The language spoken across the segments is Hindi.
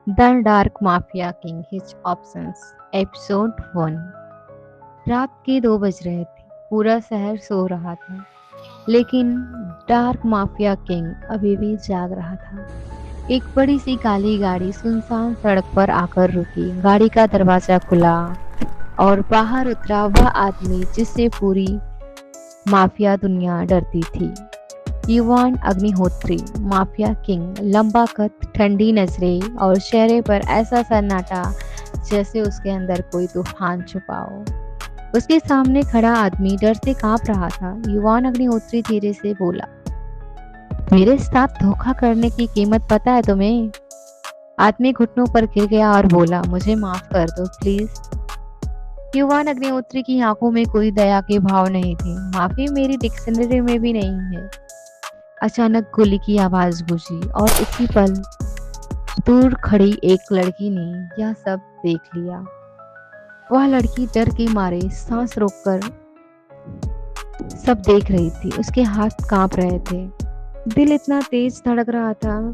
The dark mafia king his options episode 1। रात के 2 बज रहे थे। पूरा शहर सो रहा था, लेकिन डार्क माफिया किंग अभी भी जाग रहा था। एक बड़ी सी काली गाड़ी सुनसान सड़क पर आकर रुकी। गाड़ी का दरवाजा खुला और बाहर उतरा वह आदमी जिससे पूरी माफिया दुनिया डरती थी। युवान अग्निहोत्री, माफिया किंग, लंबा कद, ठंडी नजरें और चेहरे पर ऐसा सन्नाटा जैसे उसके अंदर कोई तूफान छुपा हो। उसके सामने खड़ा आदमी डर से कांप रहा था। युवान अग्निहोत्री धीरे से बोला, मेरे साथ धोखा करने की कीमत पता है तुम्हें? आदमी घुटनों पर गिर गया और बोला, मुझे माफ कर दो प्लीज। युवान अग्निहोत्री की आंखों में कोई दया के भाव नहीं थे। माफी मेरी डिक्शनरी में भी नहीं है। अचानक गोली की आवाज गूंजी और उसी पल दूर खड़ी एक लड़की ने यह सब देख लिया। वह लड़की डर के मारे सांस रोककर सब देख रही थी। उसके हाथ कांप रहे थे, दिल इतना तेज धड़क रहा था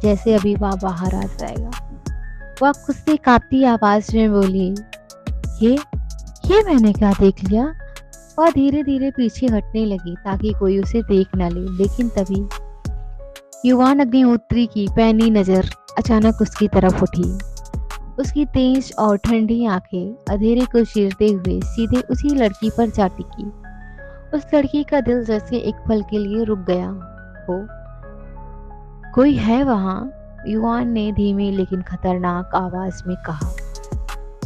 जैसे अभी वह बाहर आ जाएगा। वह खुद से कांपती आवाज में बोली, ये ये मैंने क्या देख लिया? वह धीरे धीरे पीछे हटने लगी ताकि कोई उसे देख न ले, लेकिन तभी युवान अग्निहोत्री की पैनी नजर अचानक उसकी तरफ उठी। उसकी तेज और ठंडी आंखें अंधेरे को चीरते हुए सीधे उसी लड़की पर जा टिकी। उस लड़की का दिल जैसे एक पल के लिए रुक गया हो। कोई है वहां? युवान ने धीमी लेकिन खतरनाक आवाज में कहा।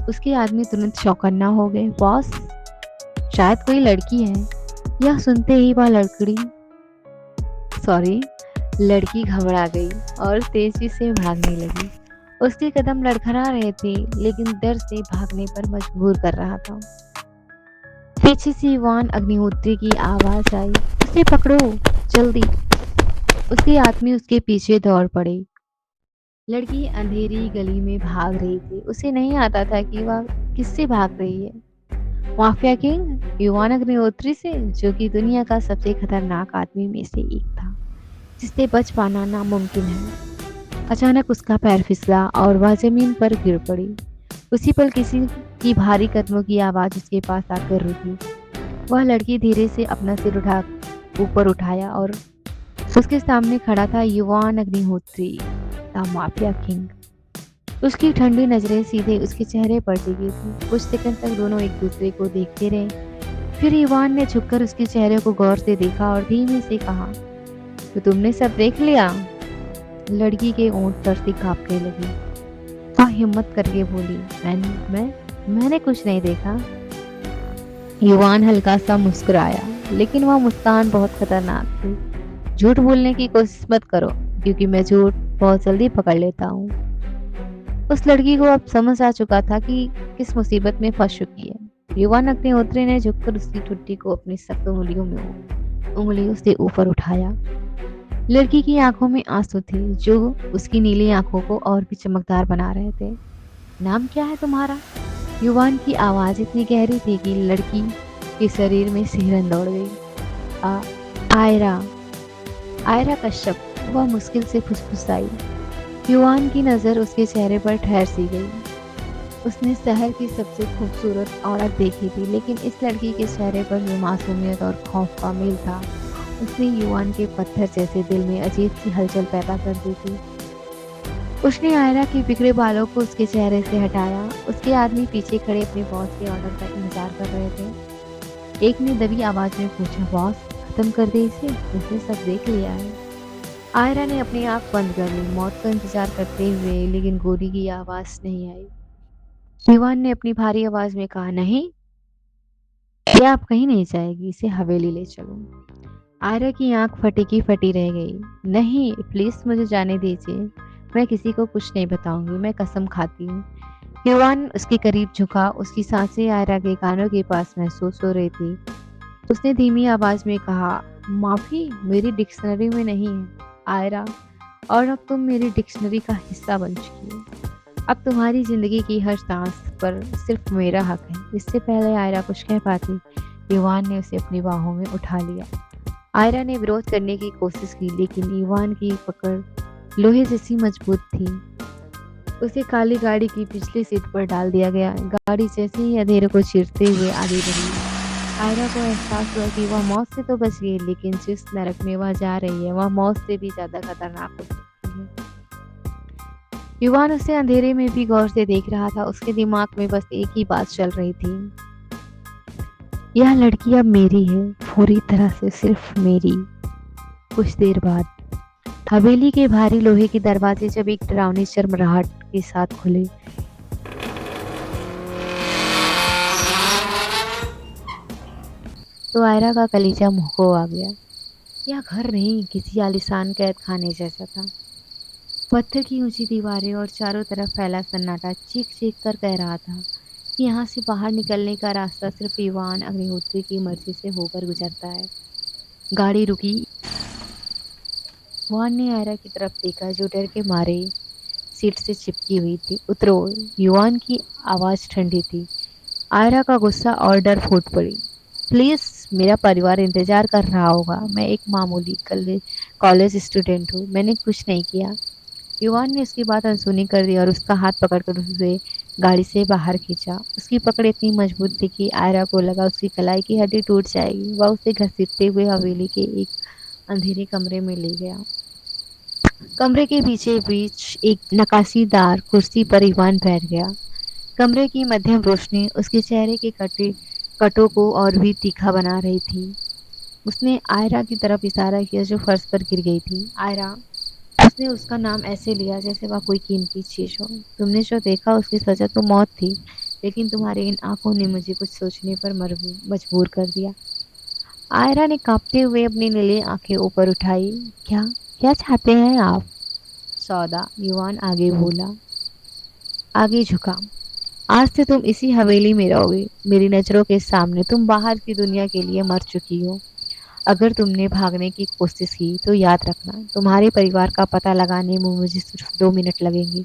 उसके आदमी तुरंत चौकन्ना हो गए। बॉस, शायद कोई लड़की है। यह सुनते ही वह लड़की घबरा गई और तेजी से भागने लगी। उसके कदम लड़खड़ा रहे थे, लेकिन डर से भागने पर मजबूर कर रहा था। पीछे से युवान अग्निहोत्री की आवाज आई, उसे पकड़ो जल्दी। उसके आदमी उसके पीछे दौड़ पड़े। लड़की अंधेरी गली में भाग रही थी। उसे नहीं आता था कि वह किससे भाग रही है। माफिया किंग युवान अग्निहोत्री से, जो कि दुनिया का सबसे खतरनाक आदमी में से एक था, जिससे बच पाना नामुमकिन है। अचानक उसका पैर फिसला और वह जमीन पर गिर पड़ी। उसी पल किसी की भारी कदमों की आवाज उसके पास आकर रुकी। वह लड़की धीरे से अपना सिर ऊपर उठाया और उसके सामने खड़ा था युवान अग्निहोत्री, द माफिया किंग। उसकी ठंडी नजरें सीधे उसके चेहरे पर टिकी थी। कुछ सेकंड तक दोनों एक दूसरे को देखते रहे। फिर युवान ने झुककर उसके चेहरे को गौर से देखा और धीमे से कहा, तो तुमने सब देख लिया? लड़की के ओंठ पर से कांपने लगी। वह हिम्मत करके बोली, मैंने कुछ नहीं देखा। युवान हल्का सा मुस्कुराया, लेकिन वह मुस्कान बहुत खतरनाक थी। झूठ बोलने की कोशिश मत करो, क्योंकि मैं झूठ बहुत जल्दी पकड़ लेता हूँ। उस लड़की को अब समझ आ चुका था कि किस मुसीबत में फंस चुकी है। युवान अग्निहोत्री ने झुककर उसकी ठुड्डी को अपनी सख्त उंगलियों से ऊपर उठाया। लड़की की आंखों में आंसू थे, जो उसकी नीली आंखों को और भी चमकदार बना रहे थे। नाम क्या है तुम्हारा? युवान की आवाज इतनी गहरी थी कि लड़की के शरीर में सिहरन दौड़ गई। आ, आयरा आयरा कश्यप, वह मुश्किल से फुसफुसाई। युवान की नजर उसके चेहरे पर ठहर सी गई। उसने शहर की सबसे खूबसूरत औरत देखी थी, लेकिन इस लड़की के चेहरे पर जो मासूमियत और खौफ का मेल था, उसने युवान के पत्थर जैसे दिल में अजीब सी हलचल पैदा कर दी थी। उसने आयरा के बिगड़े बालों को उसके चेहरे से हटाया। उसके आदमी पीछे खड़े अपने बॉस के ऑर्डर का इंतजार कर रहे थे। एक ने दबी आवाज में पूछा, बॉस खत्म कर दे इसे, उसने सब देख लिया है। आयरा ने अपनी आंख बंद कर ली, मौत का इंतजार करते हुए, लेकिन गोली की आवाज नहीं आई। युवान ने अपनी भारी आवाज में कहा, नहीं, ये आप कहीं नहीं जाएगी, इसे हवेली ले चलो। आयरा की आंख फटी की फटी रह गई। नहीं, प्लीज मुझे जाने दीजिए, मैं किसी को कुछ नहीं बताऊंगी, मैं कसम खाती हूँ। युवान उसके करीब झुका। उसकी सांसें आयरा के कानों के पास महसूस हो रही थी। उसने धीमी आवाज में कहा, माफी मेरी डिक्शनरी में नहीं है आयरा, और अब तुम मेरी डिक्शनरी का हिस्सा बन चुकी हो। अब तुम्हारी जिंदगी की हर सांस पर सिर्फ मेरा हक है। इससे पहले आयरा कुछ कह पाती, युवान ने उसे अपनी बाहों में उठा लिया। आयरा ने विरोध करने की कोशिश की, लेकिन युवान की पकड़ लोहे जैसी मजबूत थी। उसे काली गाड़ी की पिछली सीट पर डाल दिया गया। गाड़ी जैसे ही अंधेरे को चीरते हुए आगे बढ़ी, आयरा को एहसास हुआ कि वह मौत से तो बच गई, लेकिन जिस नरक में वह जा रही है वह मौत से भी ज्यादा खतरनाक हो सकती है। युवान उसे अंधेरे में भी गौर से देख रहा था। उसके दिमाग में बस एक ही बात चल रही थी, यह लड़की अब मेरी है, पूरी तरह से सिर्फ मेरी। कुछ देर बाद हवेली के भारी लोहे के दरवाजे जब एक डरावनी चरमराहट के साथ खुले, तो आयरा का कलीजा मुंह को आ गया। यह घर नहीं, किसी आलीशान कैद खाने जैसा था। पत्थर की ऊंची दीवारें और चारों तरफ फैला सन्नाटा चीख चीख कर कह रहा था कि यहाँ से बाहर निकलने का रास्ता सिर्फ ईवान अग्निहोत्री की मर्जी से होकर गुजरता है। गाड़ी रुकी। युवान ने आयरा की तरफ देखा, जो डर के मारे सीट से चिपकी हुई थी। उतरो। युवान की आवाज ठंडी थी। आयरा का गुस्सा और डर फूट पड़ी। प्लीज, मेरा परिवार इंतजार कर रहा होगा। मैं एक मामूली कॉलेज स्टूडेंट हूँ, मैंने कुछ नहीं किया। युवान ने उसकी बात अनसुनी कर दी और उसका हाथ पकड़कर उसे गाड़ी से बाहर खींचा। उसकी पकड़ इतनी मजबूत थी कि आयरा को लगा उसकी कलाई की हड्डी टूट जाएगी। वह उसे घसीटते हुए हवेली के एक अंधेरे कमरे में ले गया। कमरे के पीछे बीच एक नकाशीदार कुर्सी पर ईवान बैठ गया। कमरे की मध्यम रोशनी उसके चेहरे के कटों को और भी तीखा बना रही थी। उसने आयरा की तरफ इशारा किया, जो फर्श पर गिर गई थी। आयरा। उसने उसका नाम ऐसे लिया जैसे वह कोई कीमती चीज हो। तुमने जो देखा उसकी सजा तो मौत थी, लेकिन तुम्हारी इन आंखों ने मुझे कुछ सोचने पर मजबूर कर दिया। आयरा ने कांपते हुए अपनी नीली आंखें ऊपर उठाई। क्या क्या चाहते हैं आप? सौदा, युवान आगे बोला। आगे झुका। आज से तुम इसी हवेली में रहोगे, मेरी नजरों के सामने। तुम बाहर की दुनिया के लिए मर चुकी हो। अगर तुमने भागने की कोशिश की तो याद रखना, तुम्हारे परिवार का पता लगाने में मुझे सिर्फ 2 मिनट लगेंगे।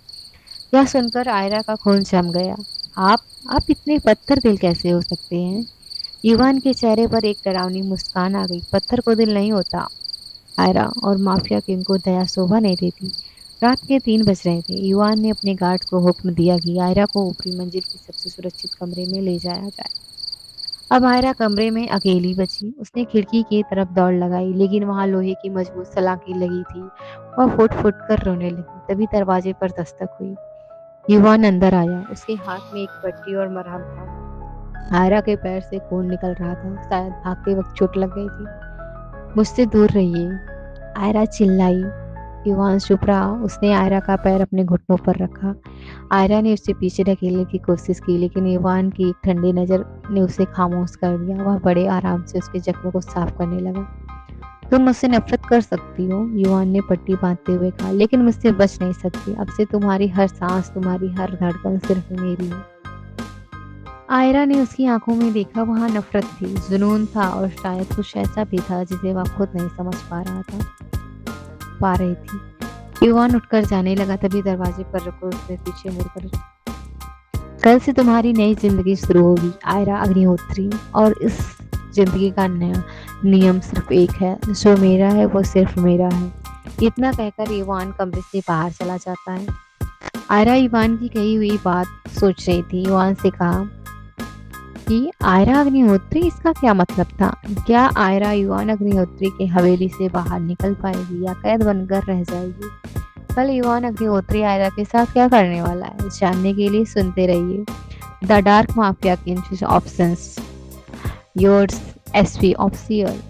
यह सुनकर आयरा का खून जम गया। आप इतने पत्थर दिल कैसे हो सकते हैं? युवान के चेहरे पर एक डरावनी मुस्कान आ गई। पत्थर को दिल नहीं होता आयरा, और माफिया किंग को दया शोभा नहीं देती। रात के 3 बज रहे थे। युवान ने अपने गार्ड को हुक्म दिया कि आयरा को ऊपरी मंजिल की सबसे सुरक्षित कमरे में ले जाया जाए। अब आयरा कमरे में अकेली बची। उसने खिड़की की तरफ दौड़ लगाई, लेकिन वहां लोहे की मजबूत सलाखें लगी थी। वह फुट फुट कर रोने लगी। तभी दरवाजे पर दस्तक हुई। युवान अंदर आया। उसके हाथ में एक पट्टी और मरहम था। आयरा के पैर से खून निकल रहा था, शायद भागते वक्त चोट लग गई थी। मुझसे दूर रहिए, आयरा चिल्लाई। युवान चुप रहा। उसने आयरा का पैर अपने घुटनों पर रखा। आयरा ने उसे पीछे ढकेलने की कोशिश की, लेकिन युवान की एक ठंडी नजर ने उसे खामोश कर दिया। वह बड़े आराम से उसके जख्मों को साफ करने लगा। तुम मुझसे नफरत कर सकती हो, युवान ने पट्टी बांधते हुए कहा, लेकिन मुझसे बच नहीं सकती। अब से तुम्हारी हर सांस, तुम्हारी हर धड़कन सिर्फ मेरी है। आयरा ने उसकी आंखों में देखा। वहां नफरत थी, जुनून था, और शायद कुछ ऐसा भी था जिसे वह खुद नहीं समझ पा रही थी। युवान उठकर जाने लगा, तभी दरवाजे पर रुको। उसने पीछे मुड़कर, कल से तुम्हारी नई जिंदगी शुरू होगी आयरा अग्निहोत्री, और इस जिंदगी का नया नियम सिर्फ एक है, जो मेरा है वो सिर्फ मेरा है। इतना कहकर युवान कमरे से बाहर चला जाता है। आयरा युवान की कही हुई बात सोच रही थी। युवान से कहा कि आयरा अग्निहोत्री, इसका क्या मतलब था? क्या आयरा युवान अग्निहोत्री के हवेली से बाहर निकल पाएगी या कैद बनकर रह जाएगी? कल युवान अग्निहोत्री आयरा के साथ क्या करने वाला है, जानने के लिए सुनते रहिए the dark mafia king options, yours SP official.